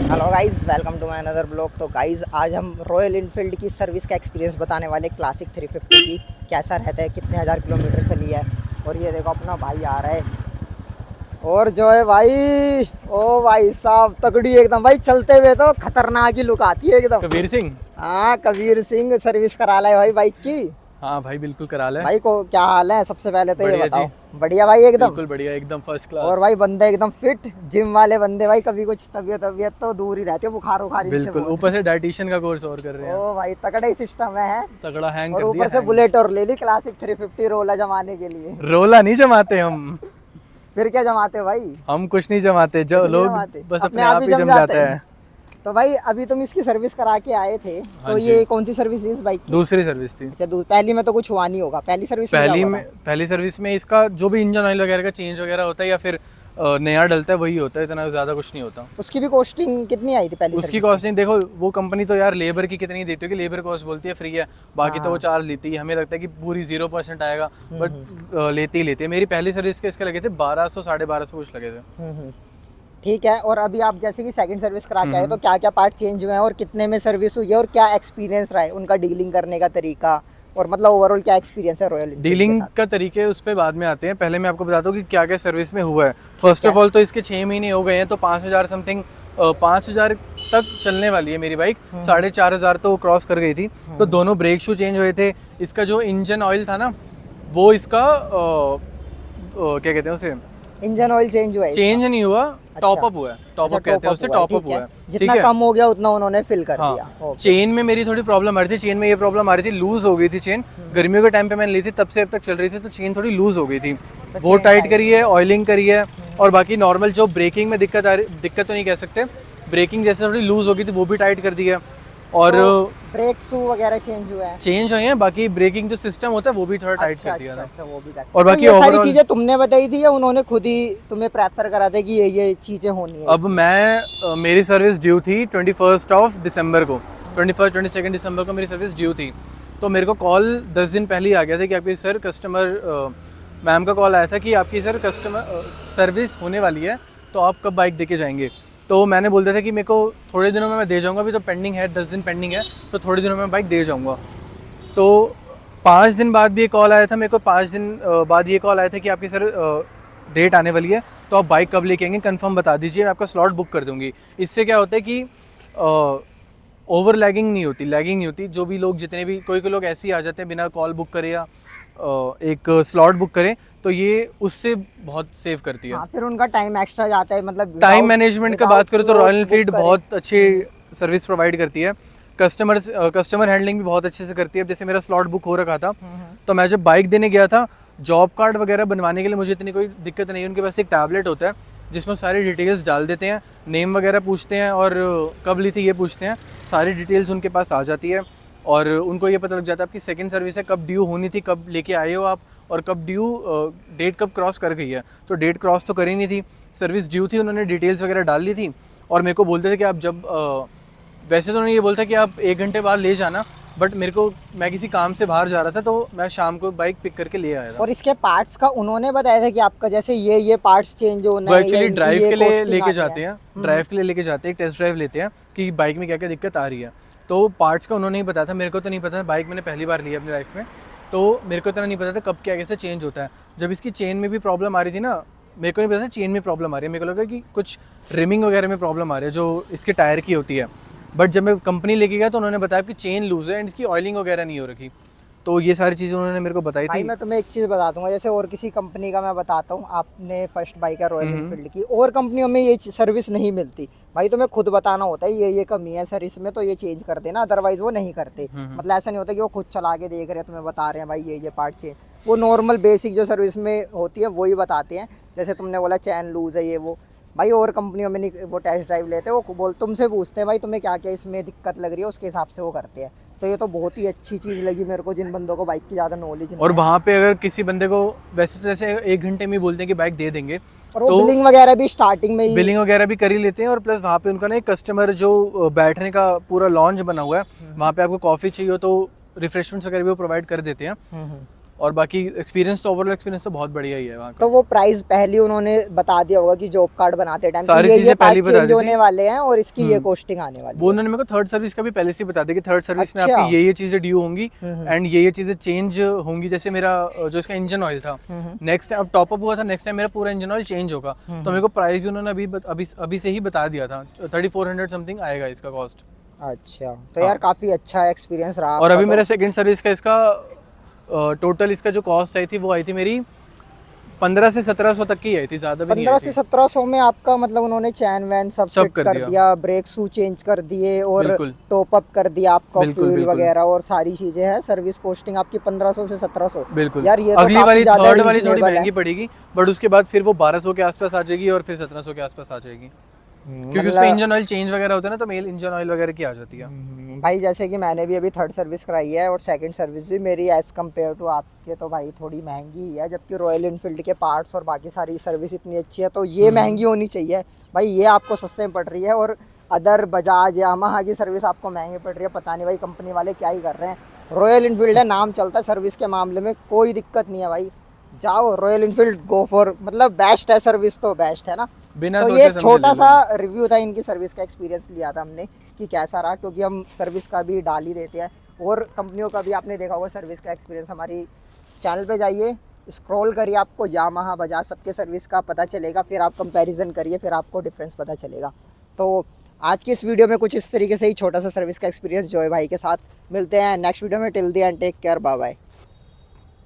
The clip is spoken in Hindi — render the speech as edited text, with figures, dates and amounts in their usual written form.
Hello guys, welcome to my another blog. तो गाइस आज हम रॉयल इनफील्ड की सर्विस का एक्सपीरियंस बताने वाले, क्लासिक 350 की कैसा रहता है, कितने हज़ार किलोमीटर चली है। और ये देखो अपना भाई आ रहा है, और जो है भाई, ओ भाई साहब तगड़ी एकदम भाई, चलते हुए तो खतरनाक ही लुक आती है एकदम। कबीर सिंह। हाँ, कबीर सिंह सर्विस करा ला है भाई बाइक की। हाँ भाई बिल्कुल करा ले। भाई को क्या हाल है, सबसे पहले तो ये बढ़िया बताओ। जी। बढ़िया भाई एकदम। बिल्कुल बढ़िया, एकदम फर्स्ट क्लास। और भाई बंदे एकदम फिट, जिम वाले बंदे भाई, कभी कुछ तबीयत तबीयत तो दूर ही रहती है, बुखार उखार इनसे बिल्कुल, बहुत। ऊपर से डाइटिशियन का कोर्स और कर रहे हैं। ओ भाई तगड़ा ही सिस्टम है। तगड़ा हैंग और कर दिया। ऊपर से बुलेट और ले ली क्लासिक 350 रोला जमाने के लिए। रोला नहीं जमाते हम। फिर क्या जमाते हो भाई? हम कुछ नहीं जमाते, जो कुछ नहीं लोग जमाते, बस अपने आप ही जम जाते जाते हैं। तो भाई अभी तुम इसकी सर्विस करा के आए थे, हाँ तो जी। ये कौन सी सर्विस है इस बाइक की? दूसरी सर्विस थी। अच्छा, पहली में तो कुछ हुआ नहीं होगा। पहली सर्विस में क्या हुआ था? पहली सर्विस में इसका जो भी इंजन ऑयल वगैरह का चेंज वगैरह होता है या फिर नया डलता है वही होता है, इतना ज़्यादा कुछ नहीं होता। उसकी भी कॉस्टिंग कितनी आई थी पहली उसकी सर्विस की? कॉस्टिंग देखो, वो कंपनी तो यार लेबर की कितनी देती है कि लेबर कॉस्ट बोलती है फ्री है, बाकी तो वो हाँ। चार्ज लेती है। हमें लगता है कि पूरी 0% आएगा, बट लेती है। मेरी पहली सर्विस के इसके लगे थे 1200 1250 कुछ लगे थे। ठीक है। और अभी आप जैसे कि सेकंड सर्विस करा के आए, तो क्या क्या पार्ट चेंज हुए हैं और कितने में सर्विस हुई है, और क्या एक्सपीरियंस रहा है उनका डीलिंग करने का तरीका, और मतलब ओवरऑल क्या एक्सपीरियंस है रॉयल डीलिंग का तरीके उस पर बाद में आते हैं, पहले मैं आपको बताता हूँ कि क्या क्या सर्विस में हुआ है। फर्स्ट ऑफ ऑल तो इसके 6 महीने हो गए हैं, तो 5000 समथिंग 5000 तक चलने वाली है मेरी बाइक। 4500 तो क्रॉस कर गई थी। तो दोनों ब्रेक शू चेंज हुए थे। इसका जो इंजन ऑयल था ना, वो इसका क्या कहते हैं उसे, इंजन ऑयल चेंज हुआ है चेंज नहीं हुआ, टॉप अप हुआ है। टॉप अच्छा, अप कहते हैं उसे, टॉप अप हुआ है। जितना कम हो गया उतना उन्होंने फिल कर दिया। हाँ, चेन में मेरी थोड़ी प्रॉब्लम आ रही थी। चेन में ये प्रॉब्लम आ रही थी, लूज हो गई थी चेन। गर्मियों के टाइम पे मैंने ली थी, तब से अब तक चल रही थी, तो चेन थोड़ी लूज हो गई थी। वो टाइट करी है, ऑयलिंग करी है। और बाकी नॉर्मल जो ब्रेकिंग में दिक्कत तो नहीं कह सकते, ब्रेकिंग जैसे थोड़ी लूज हो गई थी वो भी टाइट कर दी है। और ब्रेक शू वगैरह चेंज हुआ है, चेंज हुए हैं। बाकी ब्रेकिंग जो सिस्टम होता है वो भी थोड़ा टाइट कर दिया था। अच्छा, वो भी और बाकी ये सारी ओवरऑल चीजें तुमने बताई थी या उन्होंने खुद ही तुम्हें प्रेफर करा था कि ये चीजें होनी है? अब मेरी सर्विस ड्यू थी 21 दिसंबर को। 22 दिसंबर को मेरी सर्विस ड्यू थी। तो मेरे को कॉल 10 दिन पहले ही आ गया था कि आपकी सर कस्टमर मैम का कॉल आया था कि आपकी सर कस्टमर सर्विस होने वाली है, तो आप कब बाइक दे के जाएंगे। तो मैंने बोल दिया था कि मेरे को थोड़े दिनों में मैं दे जाऊँगा, अभी तो पेंडिंग है, 10 दिन पेंडिंग है, तो थोड़े दिनों में मैं बाइक दे जाऊँगा। तो 5 दिन बाद भी ये कॉल आया था मेरे को। 5 दिन बाद ये कॉल आया था कि आपकी सर डेट आने वाली है, तो आप बाइक कब लेके आएंगे कंफर्म बता दीजिए, मैं आपका स्लॉट बुक कर दूंगी। इससे क्या होता है कि ओवर लैगिंग नहीं होती। जो भी लोग, जितने भी कोई लोग ऐसे ही आ जाते हैं बिना कॉल बुक करे या एक स्लॉट बुक करें, तो ये उससे बहुत सेव करती है। हाँ, फिर उनका टाइम एक्स्ट्रा जाता है। मतलब टाइम मैनेजमेंट का बात करें तो रॉयल एनफील्ड बहुत अच्छी सर्विस प्रोवाइड करती है। कस्टमर हैंडलिंग भी बहुत अच्छे से करती है। जैसे मेरा स्लॉट बुक हो रखा था, तो मैं जब बाइक देने गया था, जॉब कार्ड वगैरह बनवाने के लिए मुझे इतनी कोई दिक्कत नहीं है। उनके पास एक टैबलेट होता है जिसमें सारी डिटेल्स डाल देते हैं, नेम वगैरह पूछते हैं और कब ली थी ये पूछते हैं, सारी डिटेल्स उनके पास आ जाती है। और उनको ये पता लग जाता है आपकी सेकंड सर्विस है, कब ड्यू होनी थी, कब लेके आए हो आप, और कब ड्यू डेट कब क्रॉस कर गई है। तो डेट क्रॉस तो करी नहीं थी, सर्विस ड्यू थी, उन्होंने डिटेल्स वगैरह डाल ली थी। और मेरे को बोलते थे कि आप जब वैसे तो उन्होंने ये बोलता कि आप 1 घंटे बाद ले जाना, बट मैं किसी काम से बाहर जा रहा था, तो मैं शाम को बाइक पिक करके ले आया था। और इसके पार्ट्स का उन्होंने बताया था कि आपका जैसे ये पार्ट्स चेंज होना वो है, एक्चुअली ड्राइव के लिए लेके जाते हैं, एक टेस्ट ड्राइव लेते हैं कि बाइक में क्या क्या दिक्कत आ रही है। तो पार्ट्स का उन्होंने ही बताया था, मेरे को तो नहीं पता। बाइक मैंने पहली बार ली है अपनी लाइफ में, तो मेरे को इतना नहीं पता था कब क्या कैसे चेंज होता है। जब इसकी चेन में भी प्रॉब्लम आ रही थी ना, मेरे को नहीं पता था चेन में प्रॉब्लम आ रही है। मेरे को लगा कि कुछ रिमिंग वगैरह में प्रॉब्लम आ रही है जो इसके टायर की होती है। बट जब मैं कंपनी लेके गया तो उन्होंने बताया कि चेन लूज है एंड इसकी ऑयलिंग वगैरह नहीं हो रखी। तो ये सारी चीज़ें उन्होंने मेरे को बताई थी। मैं तुम्हें एक चीज़ बता दूंगा, जैसे और किसी कंपनी का मैं बताता हूँ, आपने फर्स्ट बाइक है रॉयल एनफील्ड की, और कंपनियों में ये सर्विस नहीं मिलती भाई। तुम्हें खुद बताना होता है ये कमी है सर इसमें, तो ये चेंज कर देना, अदरवाइज वो नहीं करते। मतलब ऐसा नहीं होता कि वो खुद चला के देख रहे हैं, तुम्हें बता रहे हैं भाई ये पार्ट चेंज। वो नॉर्मल बेसिक जो सर्विस में होती है वही बताते हैं। जैसे तुमने बोला चैन लूज है, ये वो भाई और कंपनियों में नहीं वो टेस्ट ड्राइव लेते हैं, वो तुमसे पूछते हैं भाई तुम्हें क्या क्या इसमें दिक्कत लग रही है, उसके हिसाब से वो करते हैं। तो ये तो बहुत ही अच्छी चीज़ लगी मेरे को, जिन बंदों को बाइक की ज़्यादा नॉलेज नहीं और है। वहाँ पे अगर किसी बंदे को, वैसे तो जैसे 1 घंटे में ही बोलते हैं कि बाइक दे देंगे, और वो बिलिंग वगैरह भी स्टार्टिंग में ही बिलिंग वगैरह भी कर ही लेते हैं। और प्लस वहाँ पे उनका ना एक कस्टमर जो बैठने का पूरा लॉन्च बना हुआ है, वहाँ पे आपको कॉफ़ी चाहिए हो तो रिफ्रेशमेंट्स वगैरह भी वो प्रोवाइड कर देते हैं। और बाकी एक्सपीरियंस तो ओवरऑल एक्सपीरियंस तो बहुत बढ़िया ही है वहाँ का। तो वो प्राइस पहले उन्होंने बता दिया होगा कि जॉब कार्ड बनाते टाइम सारी ये चीजें पहले पार्ट बता चेंज दी होने थी। वाले हैं और इसकी ये कॉस्टिंग आने वाली वो है। उन्होंने मेरे को थर्ड सर्विस का भी पहले से ही बता दिया कि थर्ड सर्विस में अच्छा। आपकी ये चीज़ें ड्यू होंगी हम्म, एंड ये चीज़ें चेंज होंगी। जैसे मेरा जो इसका इंजन ऑयल था, नेक्स्ट टाइम अब टॉपअप हुआ था, नेक्स्ट टाइम मेरा पूरा इंजन ऑयल चेंज होगा, तो मेरे को प्राइस भी उन्होंने अभी से ही बता दिया था, 3400 समथिंग आएगा इसका कॉस्ट। अच्छा, तो यार काफी अच्छा एक्सपीरियंस रहा और आपका अभी तो। मेरा सेकंड सर्विस का इसका टोटल इसका जो कॉस्ट आई थी वो आई थी मेरी 1500 से 1700 तक की आई थी, ज़्यादा भी नहीं 1500 आई से थी। 1700 में आपका मतलब उन्होंने चैन वैन सब सब फिट कर कर दिया। दिया, ब्रेक शू चेंज कर दिए और बिल्कुल। टॉप अप कर दिया आपका बिल्कुल, फ्यूल बिल्कुल। वगैरह और सारी चीजें हैं। सर्विस कॉस्टिंग आपकी 1500 से 1700। बिल्कुल। यार ये तो अगली काफी वाली ज्यादा थर्ड वाली थोड़ी reasonable है। महंगी पड़ेगी, बट उसके बाद फिर वो 1200 के आसपास आ जाएगी और फिर 1700 के आसपास आ जाएगी, क्योंकि उसमें इंजन ऑयल चेंज वगैरह होता है ना, तो मेल इंजन ऑयल वगैरह की आ जाती है। भाई जैसे कि मैंने भी अभी थर्ड सर्विस कराई है और सेकंड सर्विस भी मेरी एज कम्पेयर टू आपके तो भाई थोड़ी महंगी ही है, जबकि रॉयल इनफील्ड के पार्ट्स और बाकी सारी सर्विस इतनी अच्छी है, तो ये महंगी होनी चाहिए भाई। ये आपको सस्ते में पड़ रही है और अदर बजाज यामाहा की सर्विस आपको महंगी पड़ रही है। पता नहीं भाई कंपनी वाले क्या ही कर रहे हैं। रॉयल इनफील्ड है, नाम चलता है सर्विस के मामले में, कोई दिक्कत नहीं है भाई। जाओ रॉयल इनफील्ड गो फॉर, मतलब बेस्ट है, सर्विस तो बेस्ट है ना। बिना तो सोचे ये समझे छोटा ले लो। सा रिव्यू था, इनकी सर्विस का एक्सपीरियंस लिया था हमने कि कैसा रहा, क्योंकि हम सर्विस का भी डाल ही देते हैं और कंपनियों का भी आपने देखा होगा सर्विस का एक्सपीरियंस। हमारी चैनल पे जाइए, स्क्रॉल करिए, आपको यामाहा बजाज सबके सर्विस का पता चलेगा, फिर आप कंपैरिजन करिए, फिर आपको डिफरेंस पता चलेगा। तो आज की इस वीडियो में कुछ इस तरीके से ही छोटा सा सर्विस का एक्सपीरियंस जो है भाई के साथ। मिलते हैं नेक्स्ट वीडियो में, till the end take care, bye bye.